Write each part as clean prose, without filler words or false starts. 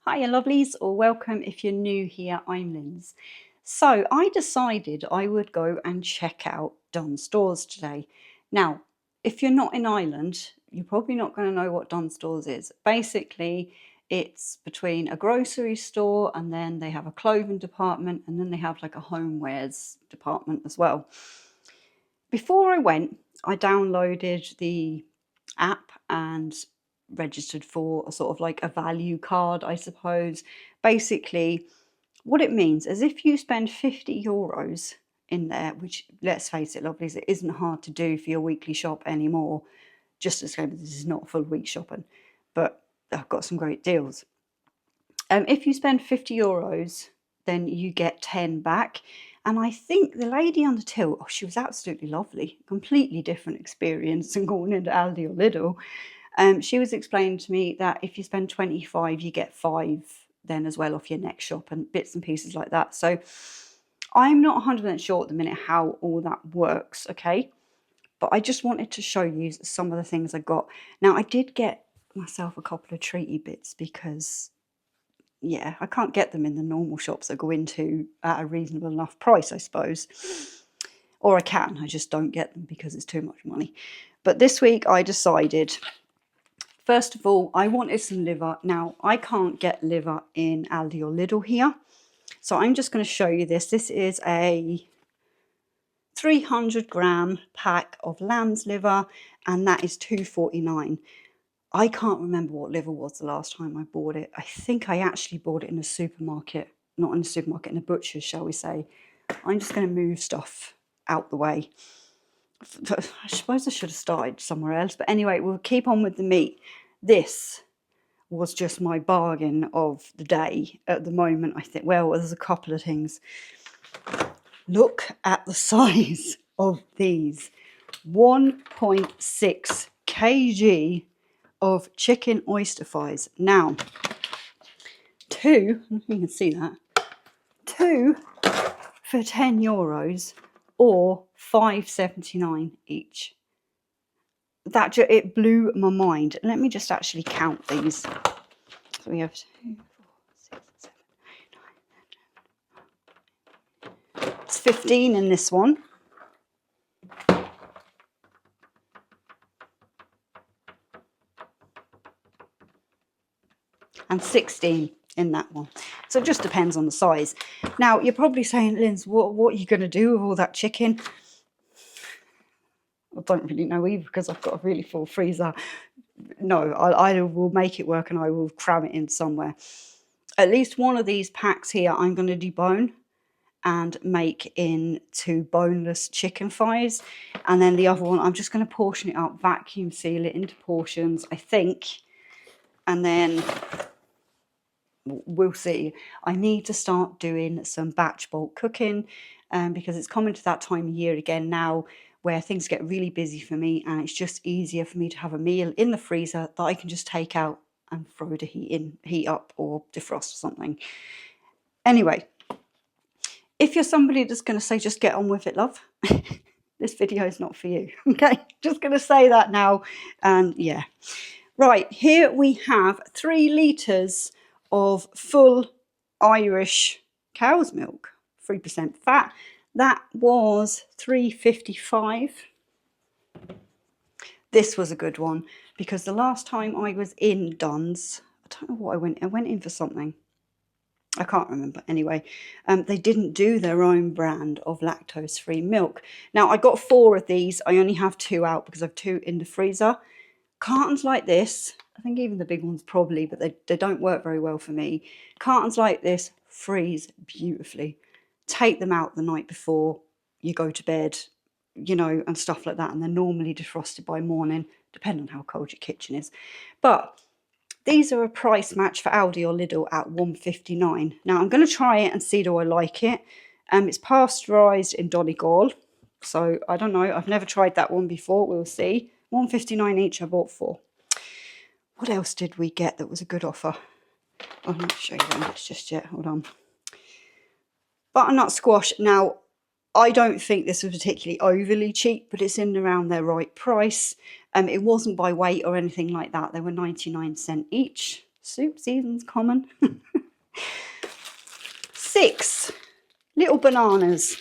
Hiya lovelies, or welcome if you're new here, I'm Linz. So I decided I would go and check out Dunnes Stores today. Now, if you're not in Ireland, you're probably not going to know what Dunnes Stores is. Basically, it's between a grocery store and then they have a clothing department and then they have like a homewares department as well. Before I went, I downloaded the app and registered for a sort of like a value card, I suppose. Basically, what it means is if you spend €50 in there, which let's face it, lovelies, it isn't hard to do for your weekly shop anymore. Just as this is not full week shopping, but I've got some great deals. If you spend €50, then you get 10 back. And I think the lady on the till, she was absolutely lovely, completely different experience than going into Aldi or Lidl. She was explaining to me that if you spend 25, you get 5 then as well off your next shop and bits and pieces like that. So I'm not 100% sure at the minute how all that works, okay? But I just wanted to show you some of the things I got. Now, I did get myself a couple of treaty bits because, yeah, I can't get them in the normal shops I go into at a reasonable enough price, I suppose. Or I can, I just don't get them because it's too much money. But this week I decided, first of all, I wanted some liver. Now, I can't get liver in Aldi or Lidl here. So I'm just going to show you this. This is a 300-gram pack of lamb's liver, and that is $2.49. I can't remember what liver was the last time I bought it. I think I actually bought it in a supermarket. Not in a supermarket, in a butcher's, shall we say. I'm just going to move stuff out the way. I suppose I should have started somewhere else. But anyway, we'll keep on with the meat. This was just my bargain of the day at the moment, I think. Well, there's a couple of things. Look at the size of these. 1.6 kg of chicken oyster thighs. Now, two, I don't know if you can see that, two for €10 or $5.79 each. That it blew my mind. Let me just actually count these. So we have 2, 4, 6, 7, 8, 9, 10. It's 15 in this one. And 16 in that one. So it just depends on the size. Now, you're probably saying, Linz, what are you going to do with all that chicken? I don't really know either because I've got a really full freezer. No, I will make it work and I will cram it in somewhere. At least one of these packs here I'm going to debone and make into boneless chicken thighs. And then the other one, I'm just going to portion it up, vacuum seal it into portions, I think. And then we'll see. I need to start doing some batch bulk cooking because it's coming to that time of year again now where things get really busy for me and it's just easier for me to have a meal in the freezer that I can just take out and throw the heat up or defrost or something. Anyway, if you're somebody that's going to say just get on with it, love, this video is not for you. Okay, just going to say that now. And yeah, right, here we have 3 litres of full Irish cow's milk, 3% fat. That was $3.55. This was a good one because the last time I was in Dunnes, I don't know what I went in for something. I can't remember. Anyway, they didn't do their own brand of lactose-free milk. Now, I got 4 of these. I only have 2 out because I have 2 in the freezer. Cartons like this, I think even the big ones probably, but they don't work very well for me. Cartons like this freeze beautifully. Take them out the night before you go to bed, you know, and stuff like that. And they're normally defrosted by morning, depending on how cold your kitchen is. But these are a price match for Aldi or Lidl at $1.59. Now, I'm going to try it and see do I like it. It's pasteurised in Donegal. So, I don't know. I've never tried that one before. We'll see. $1.59 each. I bought 4. What else did we get that was a good offer? I'll not show you them just yet. Hold on. Butternut squash. Now, I don't think this was particularly overly cheap, but it's in around their right price. It wasn't by weight or anything like that. They were 99 cents each. Soup season's common. 6 little bananas.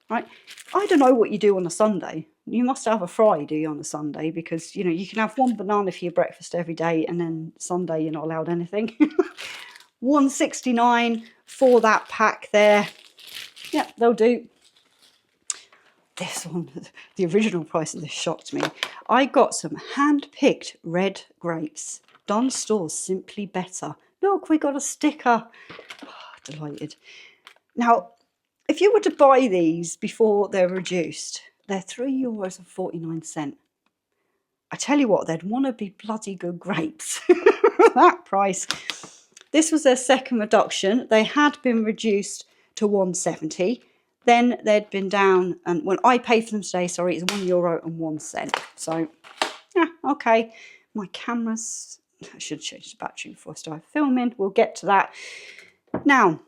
Right, I don't know what you do on a Sunday. You must have a fry, do you, on a Sunday? Because, you know, you can have 1 banana for your breakfast every day, and then Sunday you're not allowed anything. 1.69 for that pack there. Yeah, they'll do. This one, the original price of this shocked me. I got some hand-picked red grapes. Don Stores, simply better. Look, we got a sticker. Oh, delighted. Now, if you were to buy these before they're reduced, they're €3.49. I tell you what, they'd want to be bloody good grapes for that price. This was their second reduction. They had been reduced to 1.70. Then they'd been down, and when I paid for them today, sorry, it's €1.01. So, yeah, okay. My camera's, I should change the battery before I start filming. We'll get to that. Now,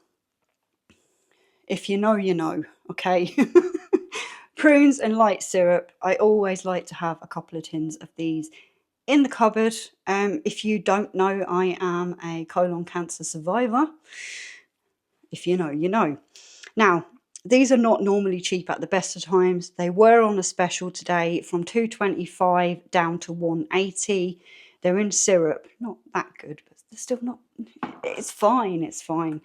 if you know, you know, okay? Prunes and light syrup. I always like to have a couple of tins of these in the cupboard. If you don't know, I am a colon cancer survivor. If you know, you know. Now, these are not normally cheap at the best of times. They were on a special today from $2.25 down to $1.80. They're in syrup. Not that good, but they're still not... It's fine, it's fine.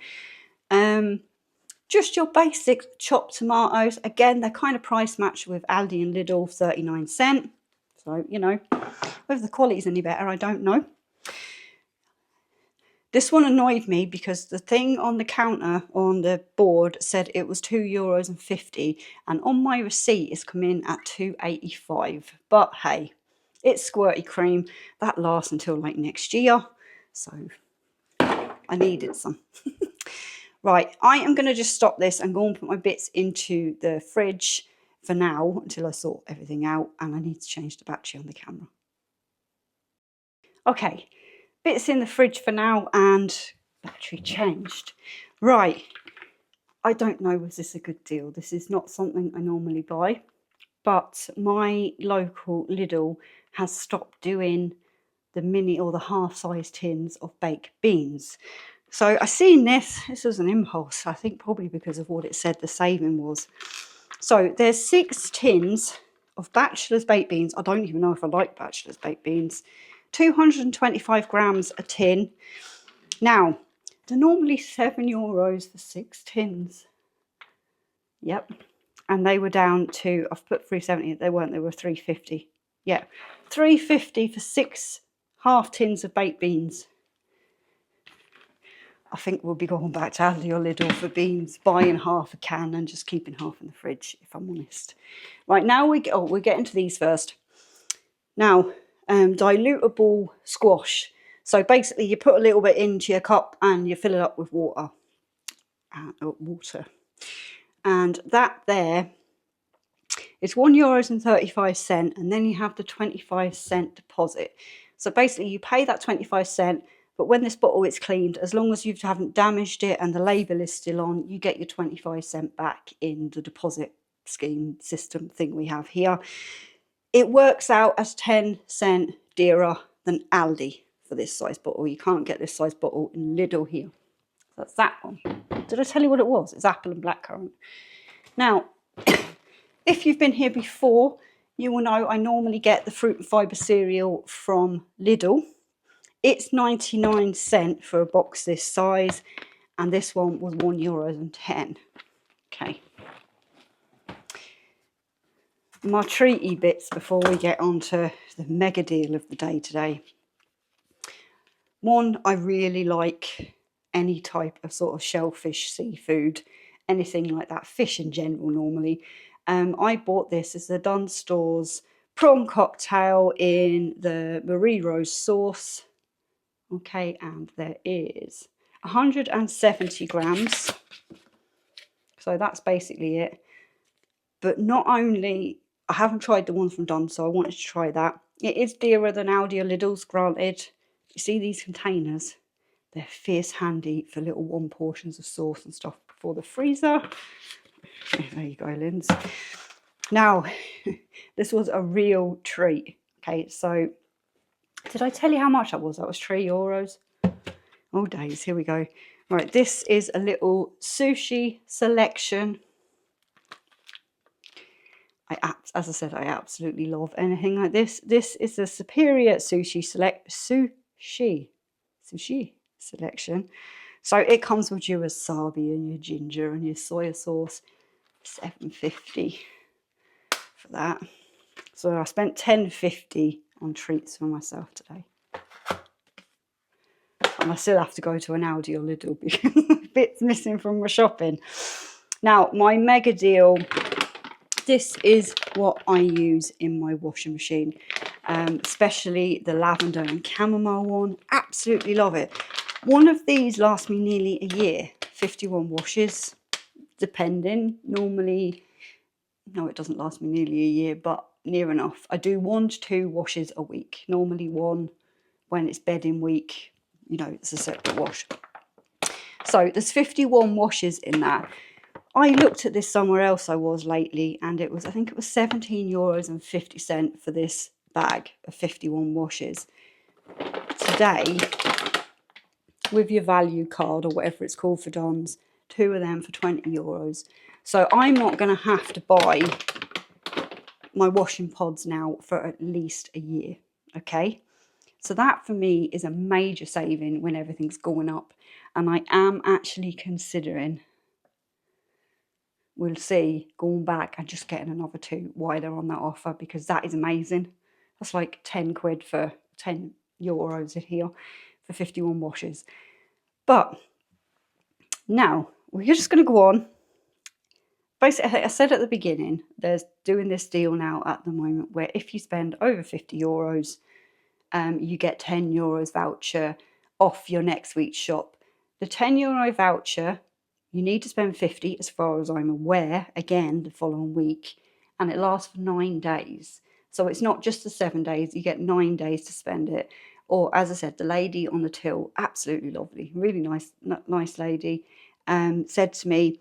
Just your basic chopped tomatoes. Again, they're kind of price matched with Aldi and Lidl, 39¢. So, you know, whether the quality's any better, I don't know. This one annoyed me because the thing on the counter on the board said it was €2.50, and on my receipt it's come in at €2.85. But hey, it's squirty cream. That lasts until like next year. So I needed some. Right, I am going to just stop this and go and put my bits into the fridge for now until I sort everything out, and I need to change the battery on the camera. Okay, bits in the fridge for now and battery changed. Right, I don't know, was this a good deal? This is not something I normally buy, but my local Lidl has stopped doing the mini or the half-size tins of baked beans. So I seen this was an impulse, I think probably because of what it said the saving was. So there's 6 tins of Bachelor's baked beans. I don't even know if I like Bachelor's baked beans. 225 grams a tin. Now, they're normally €7 for 6 tins. Yep. And they were down to, I've put 370, they weren't, they were 350. Yeah, 350 for 6 half tins of baked beans. I think we'll be going back to Aldi or Lidl for beans, buying half a can and just keeping half in the fridge, if I'm honest. Right, now we're getting to these first. Now, dilutable squash. So basically you put a little bit into your cup and you fill it up with water. And that there is €1.35, and then you have the 25¢ deposit. So basically you pay that 25¢, but when this bottle is cleaned, as long as you haven't damaged it and the label is still on, you get your 25¢ back in the deposit scheme system thing we have here. It works out as 10¢ dearer than Aldi for this size bottle. You can't get this size bottle in Lidl here. So that's that one. Did I tell you what it was? It's apple and blackcurrant. Now, if you've been here before, you will know I normally get the fruit and fibre cereal from Lidl. It's 99¢ for a box this size, and this one was €1.10. Okay. My treaty bits before we get on to the mega deal of the day today. One, I really like any type of sort of shellfish, seafood, anything like that, fish in general normally. I bought this as the Dunnes Stores prawn cocktail in the Marie Rose sauce. Okay, and there is 170 grams. So that's basically it. But not only, I haven't tried the one from Dunnes, so I wanted to try that. It is dearer than Aldi or Lidl's, granted. You see these containers? They're fierce handy for little 1 portions of sauce and stuff before the freezer. There you go, Linz. Now, this was a real treat. Okay, so did I tell you how much that was? That was €3. Oh days, here we go. Right, this is a little sushi selection. As I said, I absolutely love anything like this. This is a superior sushi selection. So it comes with your wasabi and your ginger and your soy sauce. $7.50 for that. So I spent $10.50 on treats for myself today. And I still have to go to an Aldi or Lidl because bits missing from my shopping. Now, my mega deal, this is what I use in my washing machine, especially the lavender and chamomile one. Absolutely love it. One of these lasts me nearly a year, 51 washes, depending. Normally, no, it doesn't last me nearly a year, but near enough. I do 1 to 2 washes a week, normally 1 when it's bedding week. You know, it's a separate wash. So there's 51 washes in that. I looked at this somewhere else I was lately, and it was, I think it was €17.50 for this bag of 51 washes. Today, with your value card or whatever it's called for Don's, 2 of them for €20. So I'm not going to have to buy my washing pods now for at least a year, okay? So that for me is a major saving when everything's going up. And I am actually considering, we'll see, going back and just getting another 2 while they're on that offer, because that is amazing. That's like 10 quid for €10 in here for 51 washes. But now we're just going to go on. Basically, I said at the beginning, there's doing this deal now at the moment where if you spend over €50, you get €10 voucher off your next week's shop. The €10 voucher, you need to spend 50 as far as I'm aware, again, the following week, and it lasts for 9 days. So it's not just the 7 days, you get 9 days to spend it. Or as I said, the lady on the till, absolutely lovely, really nice lady, said to me,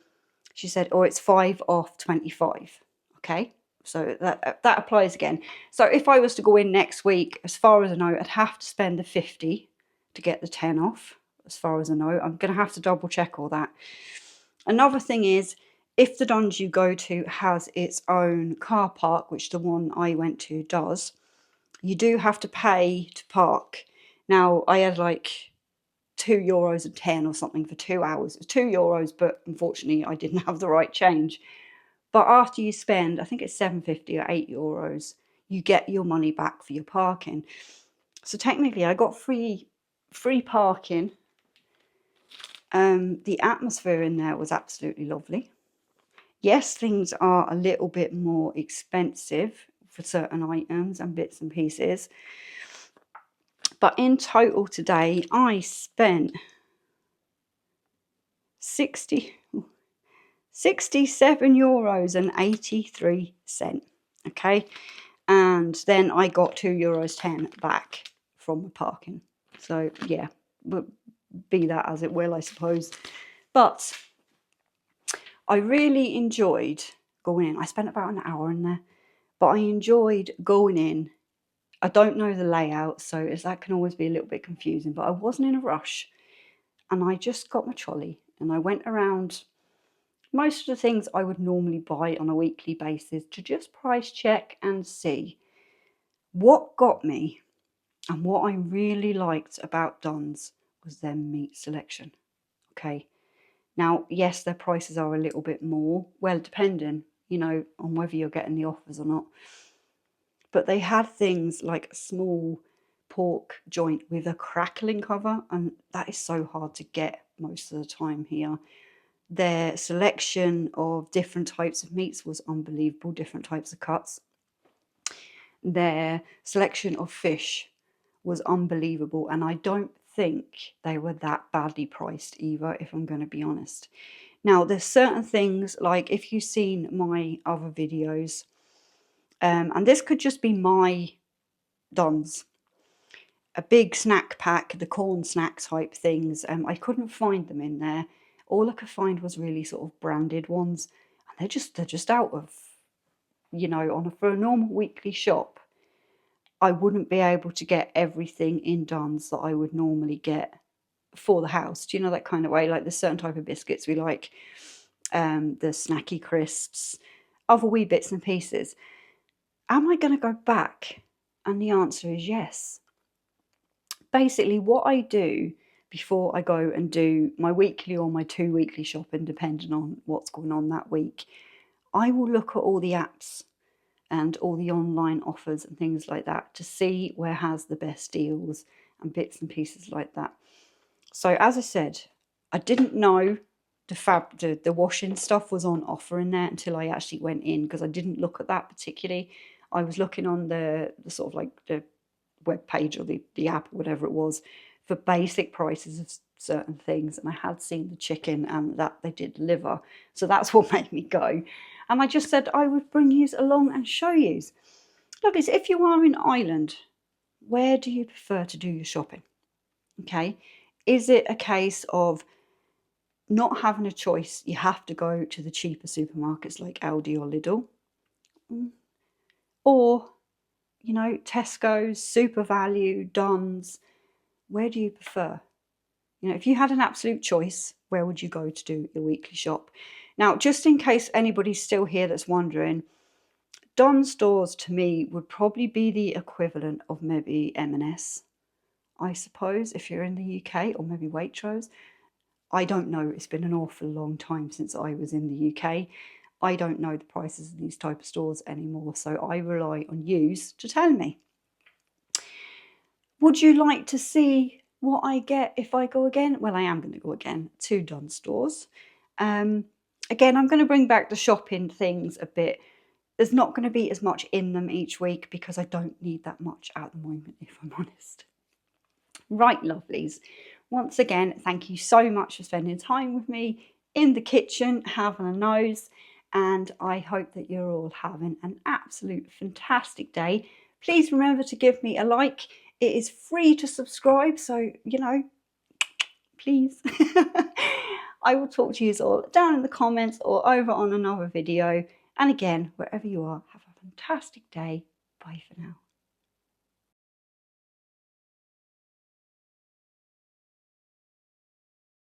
she said, oh, it's 5 off 25. Okay. So that applies again. So if I was to go in next week, as far as I know, I'd have to spend the 50 to get the 10 off, as far as I know. I'm going to have to double check all that. Another thing is, if the Don's you go to has its own car park, which the one I went to does, you do have to pay to park. Now, I had like €2.10 or something for 2 hours. It was €2, but unfortunately I didn't have the right change. But after you spend, I think it's €7.50 or €8, you get your money back for your parking. So technically I got free parking. The atmosphere in there was absolutely lovely. Yes, things are a little bit more expensive for certain items and bits and pieces. But in total today, I spent €67.83. Okay. And then I got €2.10 back from the parking. So yeah, be that as it will, I suppose. But I really enjoyed going in. I spent about an hour in there, but I enjoyed going in. I don't know the layout, so that can always be a little bit confusing, but I wasn't in a rush. And I just got my trolley and I went around most of the things I would normally buy on a weekly basis to just price check and see. What got me and what I really liked about Don's was their meat selection. Okay. Now, yes, their prices are a little bit more, well, depending, on whether you're getting the offers or not. But they had things like a small pork joint with a crackling cover, and that is so hard to get most of the time here. Their selection of different types of meats was unbelievable, different types of cuts. Their selection of fish was unbelievable, and I don't think they were that badly priced either, if I'm going to be honest. Now, there's certain things, like if you've seen my other videos, and this could just be my Don's, a big snack pack, the corn snack type things, I couldn't find them in there. All I could find was really sort of branded ones, and they're just out of, for a normal weekly shop, I wouldn't be able to get everything in Don's that I would normally get for the house. Do you know that kind of way? Like there's certain type of biscuits we like, the snacky crisps, other wee bits and pieces. Am I going to go back? And the answer is yes. Basically, what I do before I go and do my weekly or my 2 weekly shopping, depending on what's going on that week, I will look at all the apps and all the online offers and things like that to see where has the best deals and bits and pieces like that. So as I said, I didn't know the washing stuff was on offer in there until I actually went in, because I didn't look at that particularly. I was looking on the sort of like the web page or the app or whatever it was for basic prices of certain things, and I had seen the chicken and that they did liver, so that's what made me go. And I just said I would bring you along and show you. Look, if you are in Ireland, where do you prefer to do your shopping? Okay, is it a case of not having a choice, you have to go to the cheaper supermarkets like Aldi or Lidl? Or, you know, Tesco's, Super Value, Dunnes, where do you prefer? You know, if you had an absolute choice, where would you go to do your weekly shop? Now, just in case anybody's still here that's wondering, Dunnes stores to me would probably be the equivalent of maybe M&S, I suppose, if you're in the UK, or maybe Waitrose. I don't know. It's been an awful long time since I was in the UK. I don't know the prices of these type of stores anymore, so I rely on yous to tell me. Would you like to see what I get if I go again? Well, I am going to go again to Dunnes stores. Again, I'm going to bring back the shopping things a bit. There's not going to be as much in them each week because I don't need that much at the moment, if I'm honest. Right, lovelies. Once again, thank you so much for spending time with me in the kitchen, having a nose, and I hope that you're all having an absolute fantastic day. Please remember to give me a like. It is free to subscribe, so, you know, please. I will talk to you all down in the comments or over on another video. And again, wherever you are, have a fantastic day. Bye for now.